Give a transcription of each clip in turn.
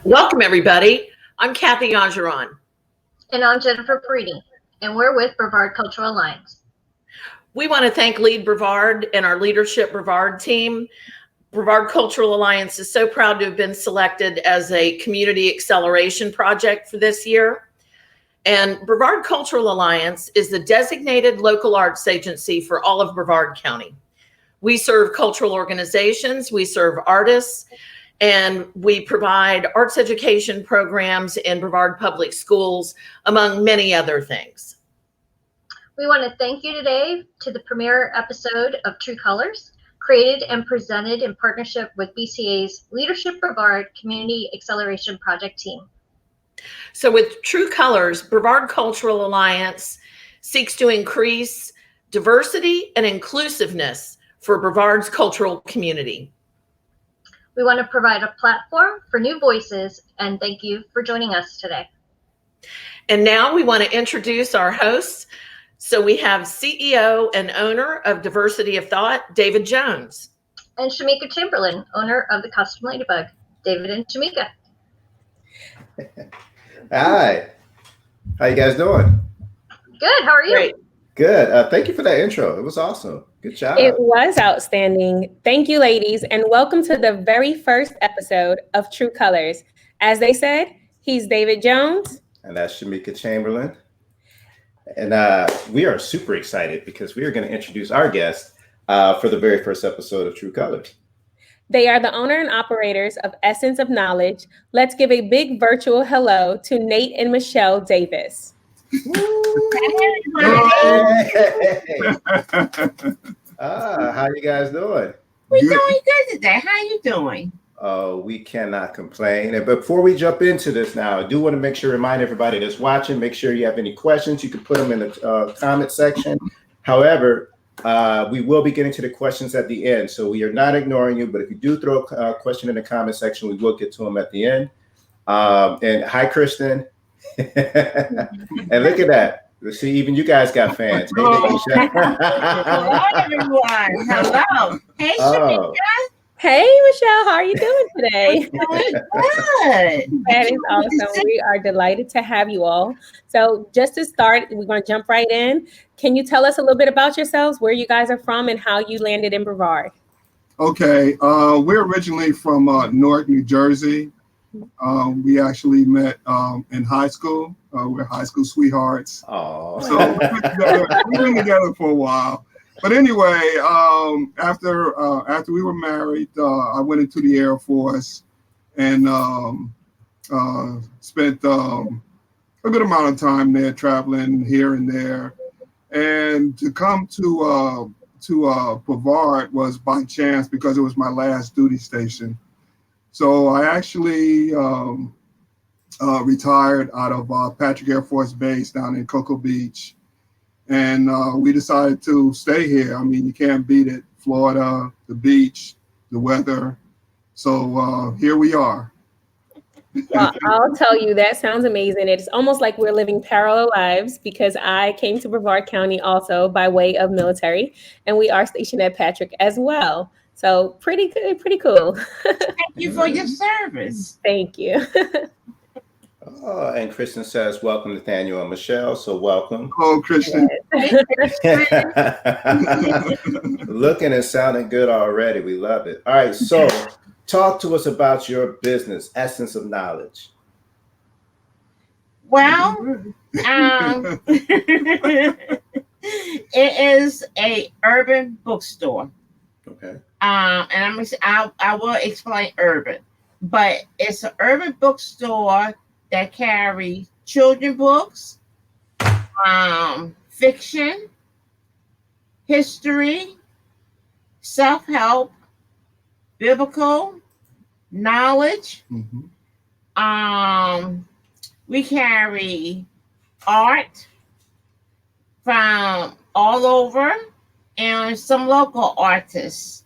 Welcome, everybody. I'm Kathy Angeron. And I'm Jennifer Paridi, and we're with Brevard Cultural Alliance. We want to thank Lead Brevard and our leadership Brevard team. Brevard Cultural Alliance is so proud to have been selected as a community acceleration project for this year. And Brevard Cultural Alliance is the designated local arts agency for all of Brevard County. We serve cultural organizations, we serve artists, and we provide arts education programs in Brevard Public Schools, among many other things. We want to thank you today to the premiere episode of True Colors, created and presented in partnership with BCA's Leadership Brevard Community Acceleration Project team. So with True Colors, Brevard Cultural Alliance seeks to increase diversity and inclusiveness for Brevard's cultural community. We want to provide a platform for new voices, and thank you for joining us today. And now we want to introduce our hosts. So we have CEO and owner of Diversity of Thought, David Jones. And Shamika Chamberlain, owner of the Custom Ladybug. David and Shamika. Hi. How you guys doing? Good. How are you? Great. Good. Thank you for that intro. It was awesome. Good job. It was outstanding. Thank you, ladies, and welcome to the very first episode of True Colors. As they said, he's David Jones. And that's Shamika Chamberlain. And we are super excited because we are going to introduce our guest for the very first episode of True Colors. They are the owner and operators of Essence of Knowledge. Let's give a big virtual hello to Nate and Michelle Davis. How you guys doing? We're doing good today. How you doing? We cannot complain. And before we jump into this now, I do want to remind everybody that's watching, make sure you have any questions. You can put them in the comment section. However, we will be getting to the questions at the end. So we are not ignoring you, but if you do throw a question in the comment section, we will get to them at the end. And hi, Kristen. And look at that. See, even you guys got fans. Hello, everyone. Hello. Hey, Shamika. Hey, Michelle. How are you doing today? Doing good. That is awesome. We are delighted to have you all. So just to start, we're going to jump right in. Can you tell us a little bit about yourselves, where you guys are from, and how you landed in Brevard? Okay. We're originally from Newark, New Jersey. We actually met in high school. We're high school sweethearts. Oh, so we've been together for a while. But anyway, after we were married, I went into the Air Force and spent a good amount of time there, traveling here and there. And to come to Brevard was by chance because it was my last duty station. So I actually retired out of Patrick Air Force Base down in Cocoa Beach. And we decided to stay here. I mean, you can't beat it. Florida, the beach, the weather. So here we are. Well, I'll tell you, that sounds amazing. It's almost like we're living parallel lives because I came to Brevard County also by way of military, and we are stationed at Patrick as well. So pretty good, pretty cool. Thank you for your service. Thank you. Oh, and Kristen says, welcome, Nathaniel and Michelle. So welcome. Oh, Kristen. Looking and sounding good already. We love it. All right. So talk to us about your business, Essence of Knowledge. Well, it is a urban bookstore. Okay. And I will explain urban, but it's an urban bookstore that carry children books, fiction, history, self-help, biblical, knowledge. Mm-hmm. We carry art from all over and some local artists.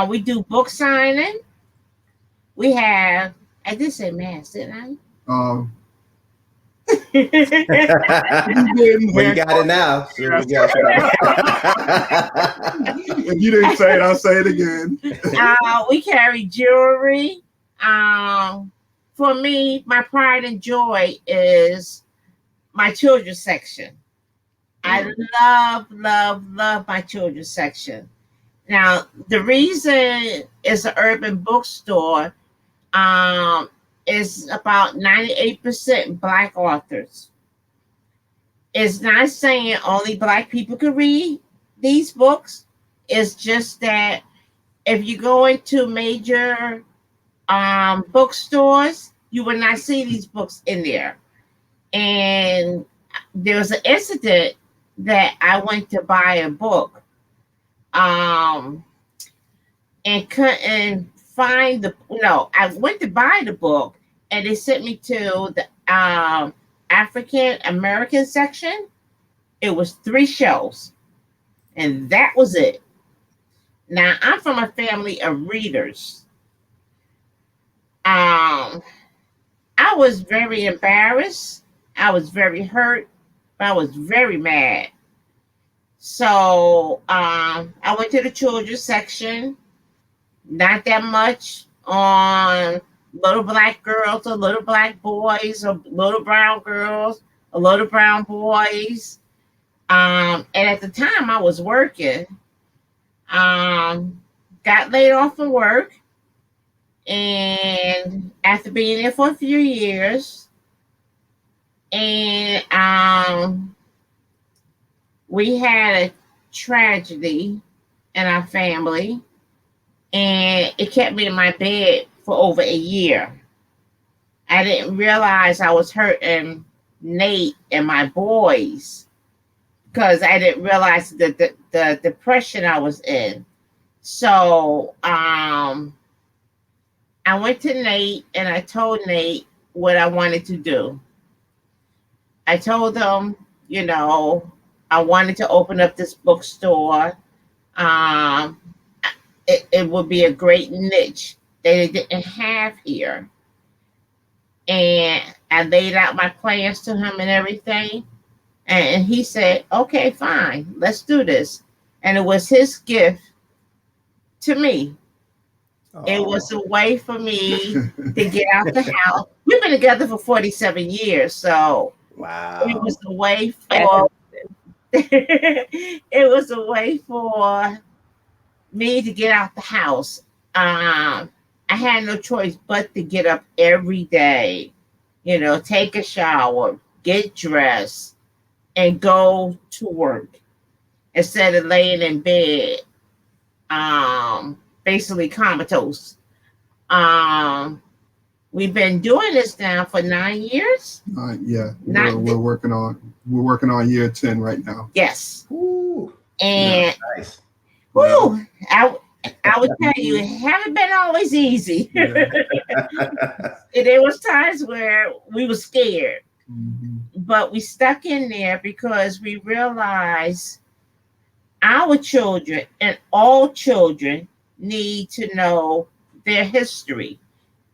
We do book signing. We have, I did say mass, didn't I? Well, you got it now. So If you didn't say it, I'll say it again. We carry jewelry, for me, my pride and joy is my children's section. I love my children's section. Now, the reason it's an urban bookstore is about 98% Black authors. It's not saying only Black people can read these books. It's just that if you go into major bookstores, you will not see these books in there. And there was an incident that I went to buy a book and couldn't find I went to buy the book and they sent me to the African American section. It was 3 shelves and that was it. Now I'm from a family of readers. I was very embarrassed. I was very hurt, but I was very mad. So I went to the children's section, not that much on little Black girls or little Black boys or little brown girls or little brown boys. And at the time I was working, got laid off from work. And after being there for a few years, and we had a tragedy in our family, and it kept me in my bed for over a year. I didn't realize I was hurting Nate and my boys because I didn't realize the depression I was in. So I went to Nate and I told Nate what I wanted to do. I told him, I wanted to open up this bookstore. It would be a great niche that they didn't have here. And I laid out my plans to him and everything. And he said, okay, fine, let's do this. And it was his gift to me. It was a way for me to get out the house. We've been together for 47 years, so wow. It was a way for it was a way for me to get out the house. I had no choice but to get up every day, take a shower, get dressed, and go to work instead of laying in bed. Basically comatose. We've been doing this now for 9 years. Yeah, we're working on year 10 right now. Yes. Ooh. And nice. Woo, I would tell you, it haven't been always easy. Yeah. And there was times where we were scared, but we stuck in there because we realized our children and all children need to know their history.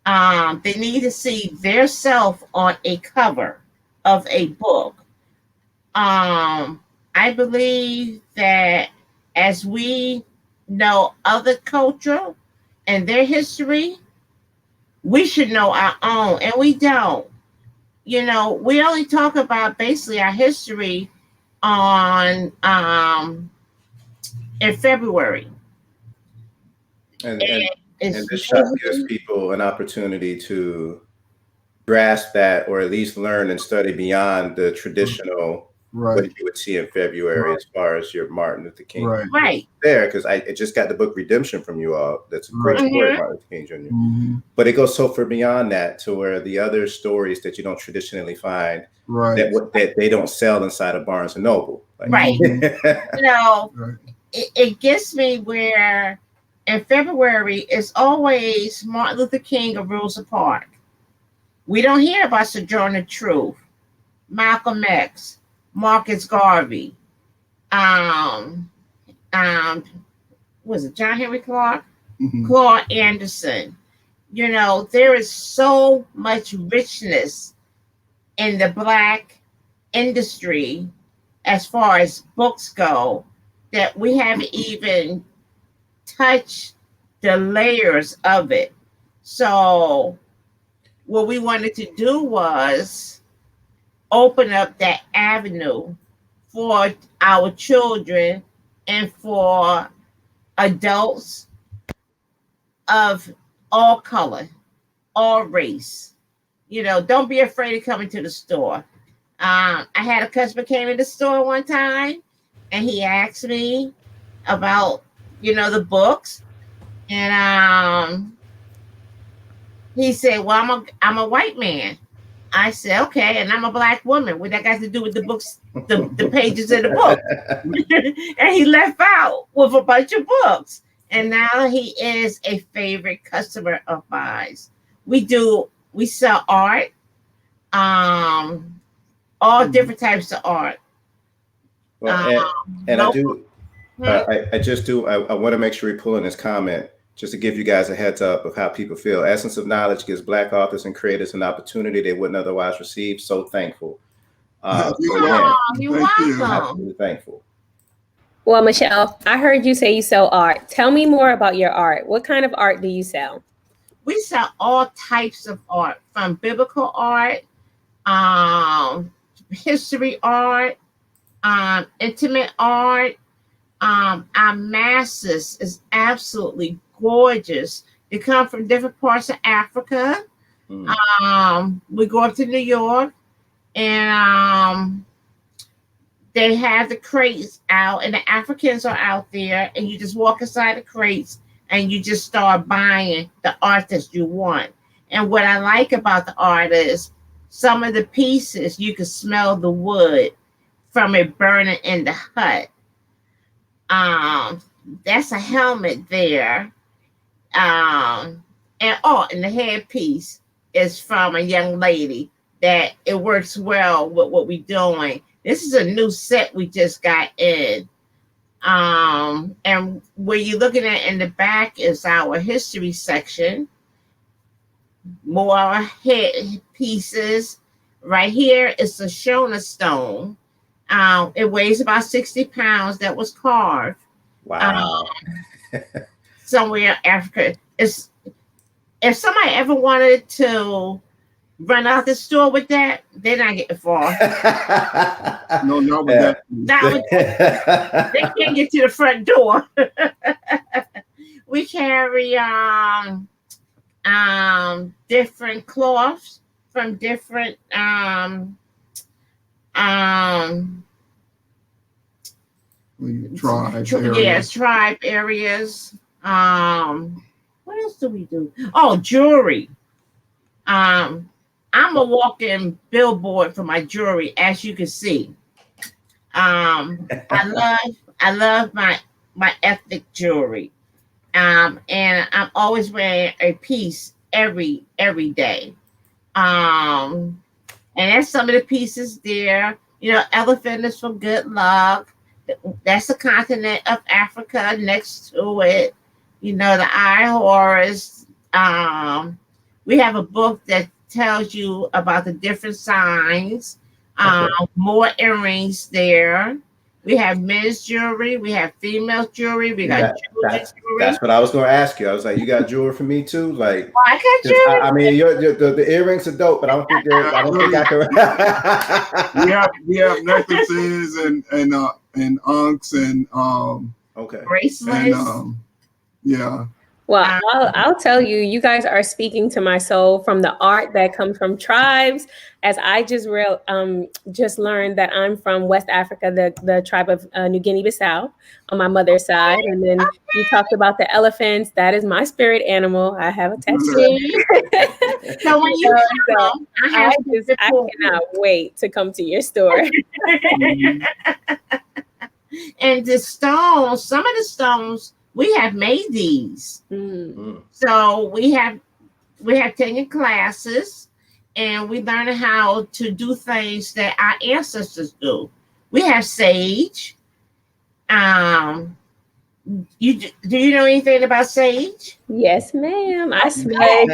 They need to see their self on a cover of a book. I believe that as we know other culture and their history, we should know our own, and we don't. We only talk about basically our history on in February. And this shop gives people an opportunity to grasp that, or at least learn and study beyond the traditional what you would see in February as far as your Martin Luther King. Right. There, because I just got the book Redemption from you all. That's a great story, Martin Luther King Jr. But it goes so far beyond that to where the other stories that you don't traditionally find, that they don't sell inside of Barnes and Noble. It gets me where in February it's always Martin Luther King of Rosa Parks. We don't hear about Sojourner Truth, Malcolm X, Marcus Garvey, was it John Henry Clark? Claude Anderson. There is so much richness in the Black industry as far as books go that we haven't even touched the layers of it. So what we wanted to do was open up that avenue for our children and for adults of all color, all race. You know, don't be afraid of coming to the store. I had a customer came in the store one time, and he asked me about, you know, the books, and he said, "Well, I'm a white man." I said, "Okay," and I'm a black woman. What that got to do with the books, the pages in the book? And he left out with a bunch of books, and now he is a favorite customer of mine. We sell art, all different types of art. Well, and I do, I want to make sure we pull in this comment just to give you guys a heads up of how people feel. Essence of Knowledge gives Black authors and creators an opportunity they wouldn't otherwise receive. So thankful. You're welcome. Absolutely thankful. Well, Michelle, I heard you say you sell art. Tell me more about your art. What kind of art do you sell? We sell all types of art, from biblical art, history art, intimate art. Our masses is absolutely gorgeous. They come from different parts of Africa. We go up to New York, and they have the crates out, and the Africans are out there, and you just walk inside the crates and you just start buying the art that you want. And what I like about the art is some of the pieces, you can smell the wood from it burning in the hut. That's a helmet there. And the headpiece is from a young lady that it works well with what we're doing. This is a new set we just got in. And where you're looking at in the back is our history section. More head pieces. Right here is the Shona stone. It weighs about 60 pounds. That was carved. Wow. Somewhere in Africa. If somebody ever wanted to run out the store with that, they're not getting far. No, not with that. They can't get to the front door. We carry different cloths from different tribe areas. What else do we do? Oh, jewelry. I'm a walking billboard for my jewelry, as you can see. I love my ethnic jewelry. And I'm always wearing a piece every day. And that's some of the pieces there. You know, elephant is for good luck. That's the continent of Africa. Next to it, you know, the eye horse. We have a book that tells you about the different signs. More earrings there. We have men's jewelry. We have female jewelry. We got jewelry. That's what I was going to ask you. I was like, you got jewelry for me too? Like, I got jewelry. I mean, the earrings are dope, but I don't think I can. we have necklaces and unks and bracelets. And, yeah. Well, I'll tell you, you guys are speaking to my soul from the art that comes from tribes. As I just learned that I'm from West Africa, the tribe of New Guinea-Bissau on my mother's side. And then you talked about the elephants. That is my spirit animal. I have a tattoo. So when you come, I cannot wait to come to your store. And the stones, some of the stones, we have made these. So we have taken classes, and we learn how to do things that our ancestors do. We have sage. Do you know anything about sage? Yes, ma'am. I smudge.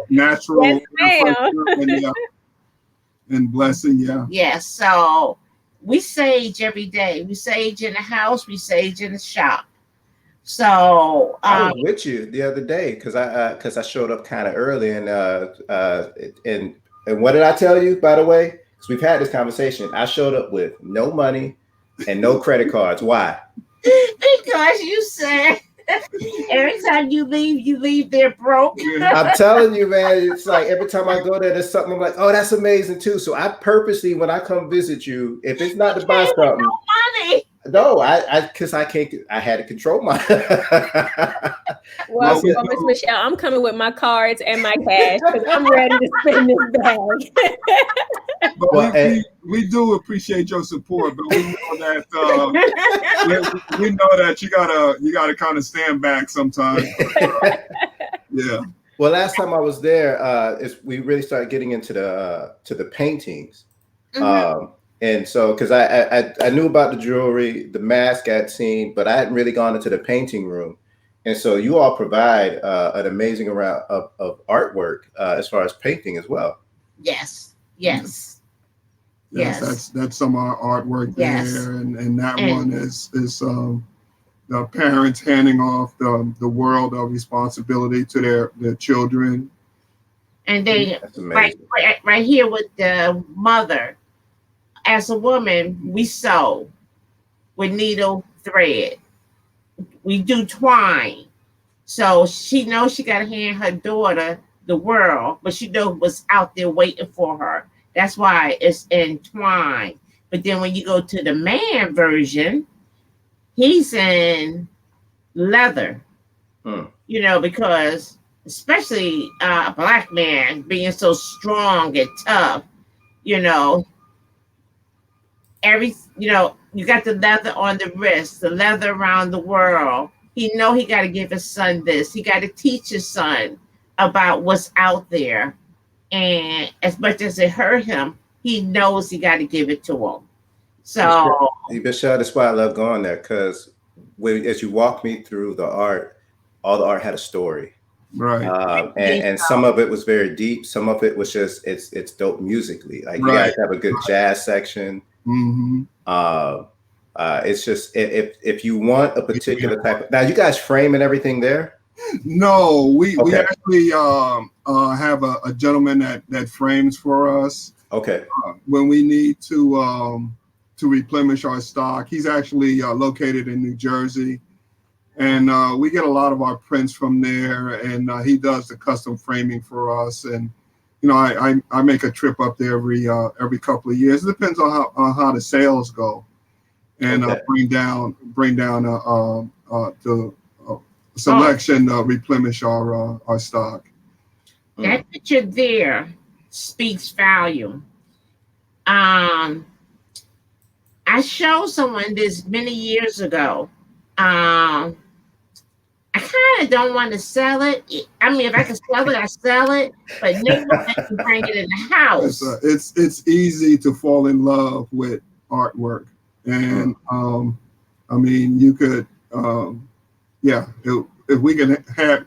Natural. Yes, ma'am. And blessing, yeah. Yes. So we sage every day. We sage in the house. We sage in the shop. So I was with you the other day because I showed up kind of early and what did I tell you, by the way? Because we've had this conversation. I showed up with no money and no credit cards. Why? because you said every time you leave there broke. I'm telling you, man, it's like every time I go there, there's something I'm like, oh, that's amazing too. So I purposely, when I come visit you, if it's not to buy something, no money. No, because I can't. I had to control my. Well, Miss Michelle, I'm coming with my cards and my cash because I'm ready to spend this bag. But we do appreciate your support, but we know that we know that you gotta kind of stand back sometimes. Yeah. Well, last time I was there, we really started getting into the paintings. Mm-hmm. And so, because I knew about the jewelry, the mask I'd seen, but I hadn't really gone into the painting room. And so you all provide an amazing amount of artwork as far as painting as well. Yes. Yes, that's some of our artwork there, and that one is the parents handing off the world of responsibility to their children. And they right here with the mother. As a woman, we sew with needle thread. We do twine. So she knows she got to hand her daughter the world, but she knows what's out there waiting for her. That's why it's in twine. But then when you go to the man version, he's in leather. You know, because especially a Black man being so strong and tough, you know, you got the leather on the wrist, the leather around the world. He got to give his son this. He got to teach his son about what's out there. And as much as it hurt him, he knows he got to give it to him. So, Michelle, that's why I love going there, because as you walk me through the art, all the art had a story. Right. And some of it was very deep. Some of it was just, it's dope musically. Like you guys have a good jazz section. Mm-hmm. It's just if you want a particular type of, now you guys frame and everything there? No, we actually have a gentleman that frames for us. Okay. When we need to replenish our stock. He's actually located in New Jersey, and we get a lot of our prints from there. And he does the custom framing for us. And you know, I make a trip up there every couple of years. It depends on how the sales go, and bring down the selection, replenish our stock. That picture there speaks value. I showed someone this many years ago. I kind of don't want to sell it. I mean, if I can sell it, I sell it. But no one can bring it in the house. It's easy to fall in love with artwork, and I mean, you could, if we can have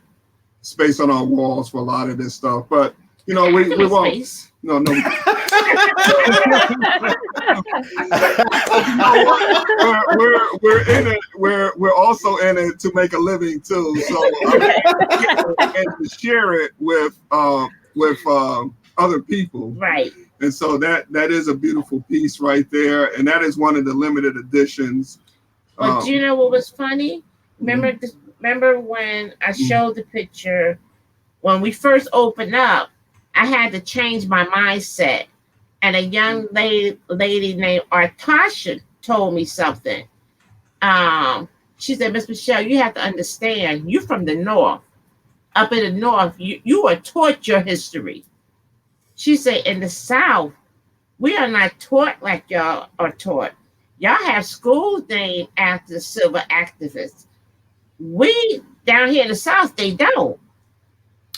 space on our walls for a lot of this stuff, but you know, we won't. Space. No. We're in it. We're also in it to make a living too. So and to share it with other people. Right. And so that is a beautiful piece right there, and that is one of the limited editions. But you know what was funny? Remember when I showed the picture when we first opened up? I had to change my mindset. And a young lady named Artasha told me something. She said, Miss Michelle, you have to understand, you're from the North. Up in the North, you are taught your history. She said, in the South, we are not taught like y'all are taught. Y'all have schools named after civil activists. We, down here in the South, they don't.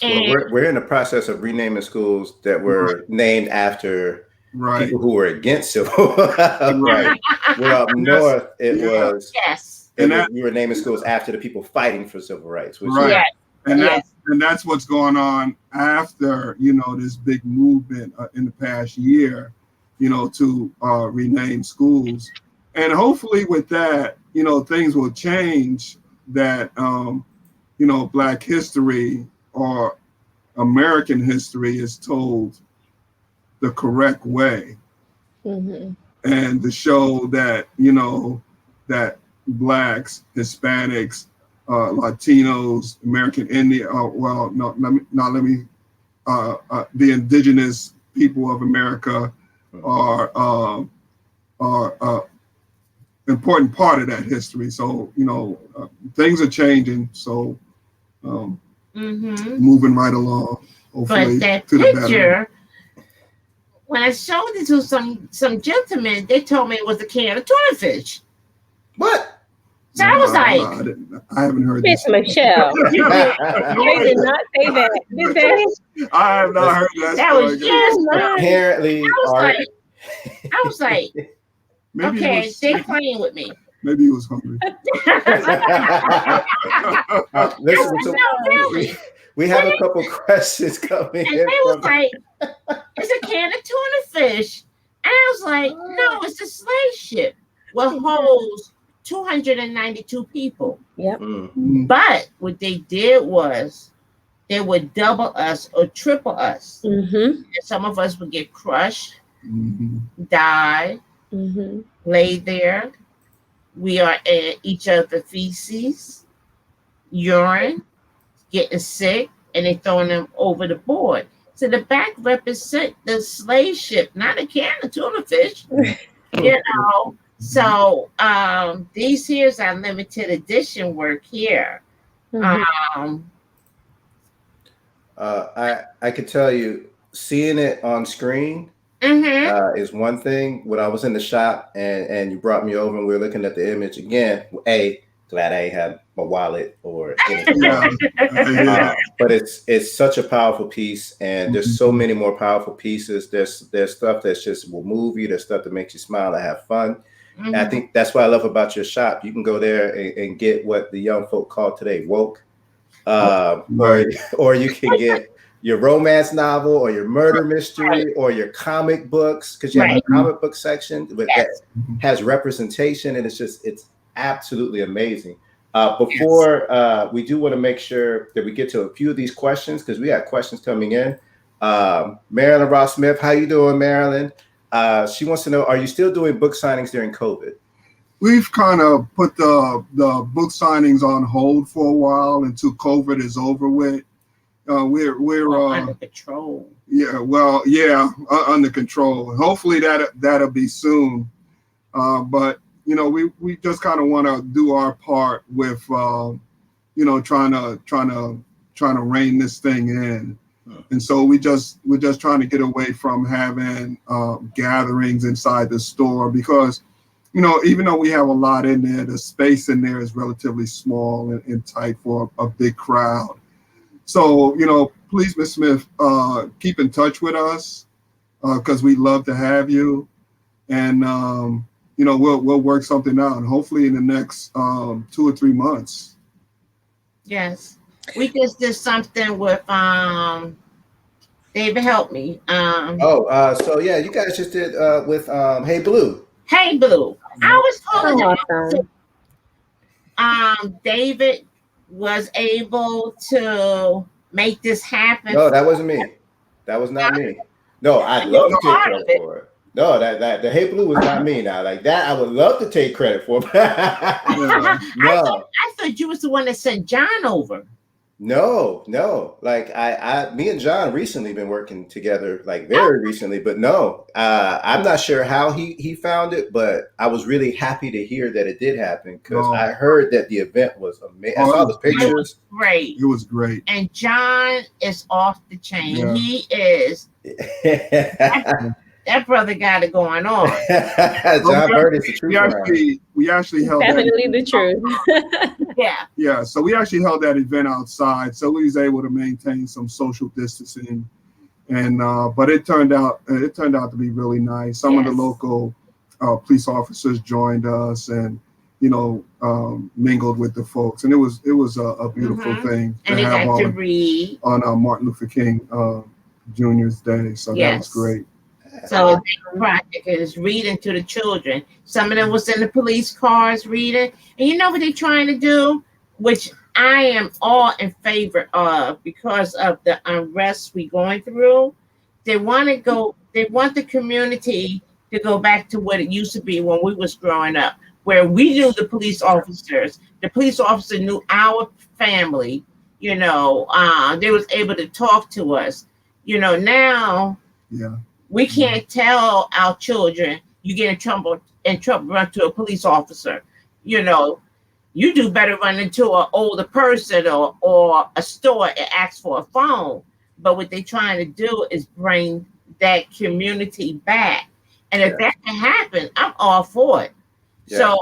Well, we're in the process of renaming schools that were named after people who were against civil rights. We're up north. We were naming schools after the people fighting for civil rights. And that's what's going on after, you know, this big movement in the past year, you know, to rename schools. And hopefully with that, you know, things will change. that Black history or American history is told the correct way, Mm-hmm. and to show that that Blacks, Hispanics, Latinos, American Indian, the indigenous people of America are important part of that history. So things are changing. So moving right along. Hopefully, But that to the better. picture, when I showed it to some gentlemen, they told me it was a can of tuna fish. What? So I was like, I haven't heard Miss this. Michelle. They did not say that, did they? I have not heard that. that was story. just. Apparently, I was like, Maybe he okay, was they sick. playing with me. Maybe he was hungry. listen, No, really. we have a couple questions coming And in. they was like, it's a can of tuna fish. And I was like, no, it's a slave ship. Well, holds 292 people. Yep. But what they did was they would double us or triple us. Mm-hmm. And some of us would get crushed, Mm-hmm. die, Mm-hmm. lay there. We are in each other's feces, urine, getting sick, and they throwing them over the board. So the back represent the slave ship, not a can of tuna fish. So these here's our limited edition work here. Mm-hmm. I could tell you, seeing it on screen is one thing. When I was in the shop and you brought me over and we were looking at the image again, glad I ain't had my wallet or anything. But it's such a powerful piece, and there's so many more powerful pieces. There's stuff that's just will move you. There's stuff that makes you smile and have fun. And I think that's what I love about your shop. You can go there and get what the young folk call today woke, or you can get your romance novel or your murder mystery or your comic books, because you have a comic book section that has representation, and it's absolutely amazing. Before we do want to make sure that we get to a few of these questions, because we have questions coming in. Marilyn Ross Smith, how you doing, Marilyn? She wants to know, are you still doing book signings during COVID? We've kind of put the book signings on hold for a while until COVID is over with. We're under control. Under control. Hopefully that'll be soon. But we just kind of want to do our part with trying to rein this thing in. And so we're just trying to get away from having gatherings inside the store, because even though we have a lot in there, the space in there is relatively small and tight for a big crowd. So please, Ms. Smith, keep in touch with us, because we'd love to have you, and we'll work something out, hopefully in the next 2 or 3 months. Yes, we just did something with David, help me. So yeah, you guys just did with Hey Blue. Hey Blue. I was told David was able to make this happen. No, that wasn't me. That was not me. No, I'd love to take credit for it. No, that the Hey Blue was not me. Now, like that, I would love to take credit for. No. I thought you was the one that sent John over. No. Like me and John recently been working together, like very recently. But no, I'm not sure how he found it, but I was really happy to hear that it did happen, because I heard that the event was amazing. I saw the pictures. Great. It was great. And John is off the chain. Yeah. He is. That brother got it going on. John Bird is the truth. We actually held definitely the truth. Yeah. So we actually held that event outside, so we was able to maintain some social distancing, and but it turned out to be really nice. Some of the local police officers joined us, and mingled with the folks, and it was a beautiful thing and to have to read on Martin Luther King Jr.'s Day. So that was great. So the project is reading to the children. Some of them was in the police cars reading. And you know what they're trying to do? which I am all in favor of because of the unrest we're going through. They want the community to go back to what it used to be when we was growing up, where we knew the police officers. The police officer knew our family. They was able to talk to us. Now we can't tell our children you get in trouble, run to a police officer. You do better run into an older person or a store and ask for a phone. But what they're trying to do is bring that community back. And if that can happen, I'm all for it. Yeah. So,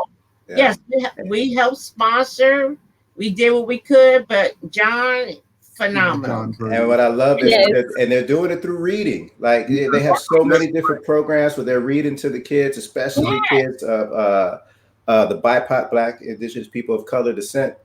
yes, we helped sponsor. We did what we could, but John, phenomenal. And what I love is, and they're doing it through reading. Like they have so many different programs where they're reading to the kids, especially kids of the BIPOC, Black, Indigenous people of color descent.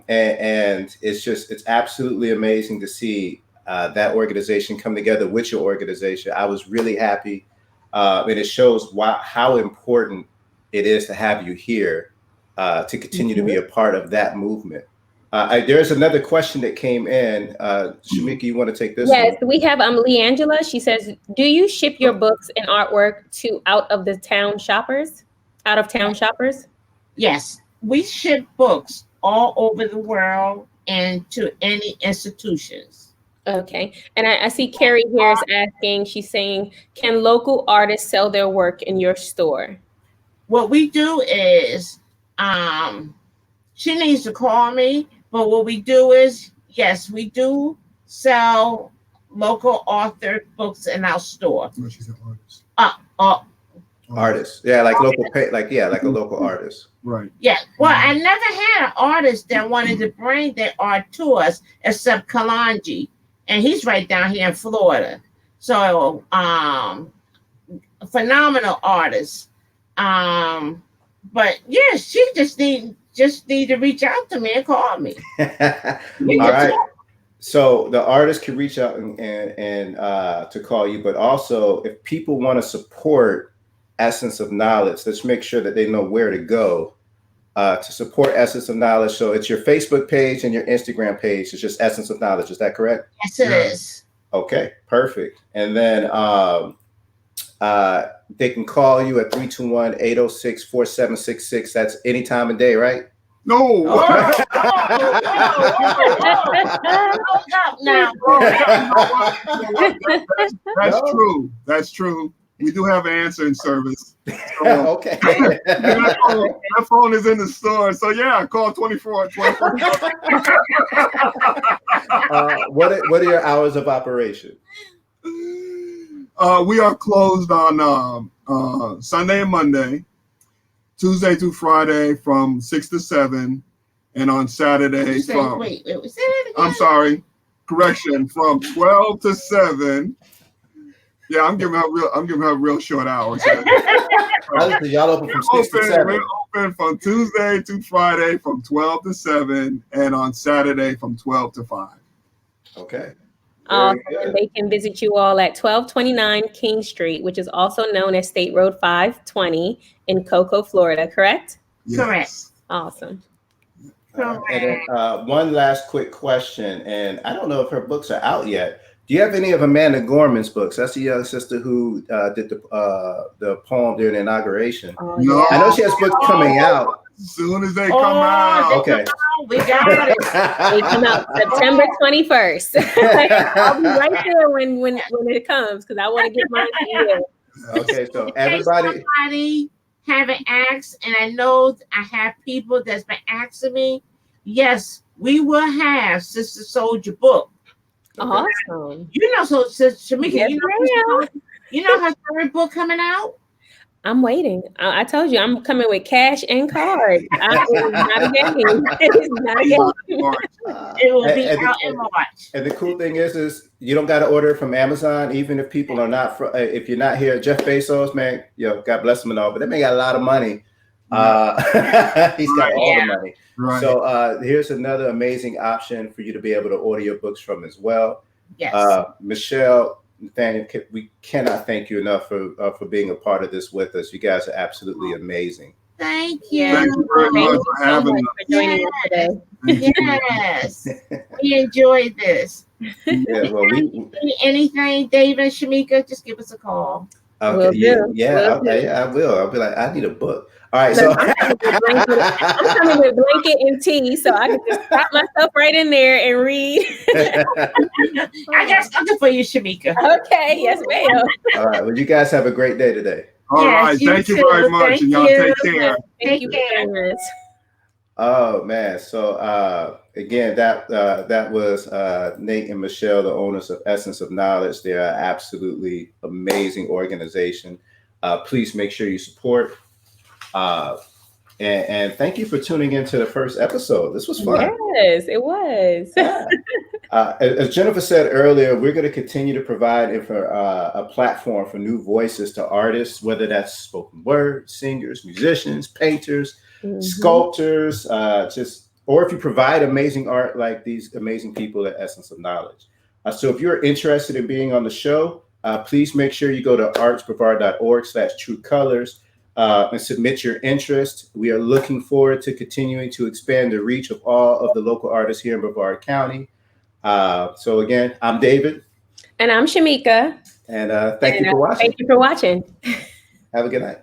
And it's absolutely amazing to see that organization come together with your organization. I was really happy. And it shows how important it is to have you here to continue to be a part of that movement. There's another question that came in. Shamika, you want to take this? Yes, one? we have Leangela. She says, do you ship your books and artwork to out of town shoppers? Yes, we ship books all over the world and to any institutions. Okay. And I see Carrie here is asking, she's saying, can local artists sell their work in your store? What we do is, she needs to call me, but what we do is, yes, we do sell local author books in our store. No, she's an artist. Artists. Yeah, like local like a local artist. Right. Yeah. Well, I never had an artist that wanted to bring their art to us except Kalanji. And he's right down here in Florida. So phenomenal artist. But yeah, she just need to reach out to me and call me. All right. So the artist can reach out and to call you, but also if people want to support Essence of Knowledge, let's make sure that they know where to go to support Essence of Knowledge. So it's your Facebook page and your Instagram page. It's just Essence of Knowledge. Is that correct? Yes, it is. Okay, perfect. And then they can call you at 321-806-4766. That's any time of day, right? No. That's true. That's true. We do have an answering service. So, okay. that phone is in the store. So yeah, call 24. What are your hours of operation? We are closed on Sunday and Monday, Tuesday through Friday from 6 to 7, and on Saturday from wait, say that again? I'm sorry, correction, from 12 to 7. Yeah, I'm giving her real short hours. Y'all open from 6 to 7. We're open from Tuesday to Friday from 12 to 7, and on Saturday from 12 to 5. Okay. And they can visit you all at 1229 King Street, which is also known as State Road 520 in Cocoa, Florida, correct? Yes. Correct. Awesome. And then, one last quick question, and I don't know if her books are out yet. Do you have any of Amanda Gorman's books? That's the young sister who did the poem during the inauguration. Oh, No. I know she has books coming out. As soon as they come out. Okay. We got it. They come out September 21st. I'll be right there when it comes because I want to get mine to you. Okay, so everybody haven't asked, and I know I have people that's been asking me. Yes, we will have Sister Soldier book. Awesome. So Shamika, Yes, you know her third book coming out? I'm waiting. I told you I'm coming with cash and cards. It's not a game. It's not a game. It will be out in March. And the cool thing is you don't got to order it from Amazon, even if people are not. If you're not here, Jeff Bezos, man, God bless him and all, but that man got a lot of money. He's got all the money. Right. So here's another amazing option for you to be able to order your books from as well. Yes. Michelle, Nathaniel, we cannot thank you enough for being a part of this with us. You guys are absolutely amazing. Thank you. Yeah. Thank you very Thank much you for so having much us. for joining us today. Thank you. Yes, we enjoyed this. Yeah, well, Anything, David and Shamika, just give us a call. okay, Will do. yeah, Will do. I will. I'll be like, I need a book. All right, Look, so I'm coming with blanket and tea, so I can just prop myself right in there and read. I got something for you, Shamika. Okay, yes, ma'am. all right, well, you guys have a great day today. All Yes, right. you Thank you too. very much. Thank And y'all you. take care. Thank you very much. Oh man, so again, that was Nate and Michelle, the owners of Essence of Knowledge. They are absolutely amazing organization. Please make sure you support. And thank you for tuning into the first episode. This was fun. Yes, it was. Yeah. As Jennifer said earlier, we're going to continue to provide a platform for new voices to artists, whether that's spoken word, singers, musicians, painters, sculptors, or if you provide amazing art like these amazing people at Essence of Knowledge. So if you're interested in being on the show, please make sure you go to artsbrevard.org/truecolors and submit your interest. We are looking forward to continuing to expand the reach of all of the local artists here in Brevard County. So again, I'm David. And I'm Shamika. And thank you for watching. Thank you for watching. Have a good night.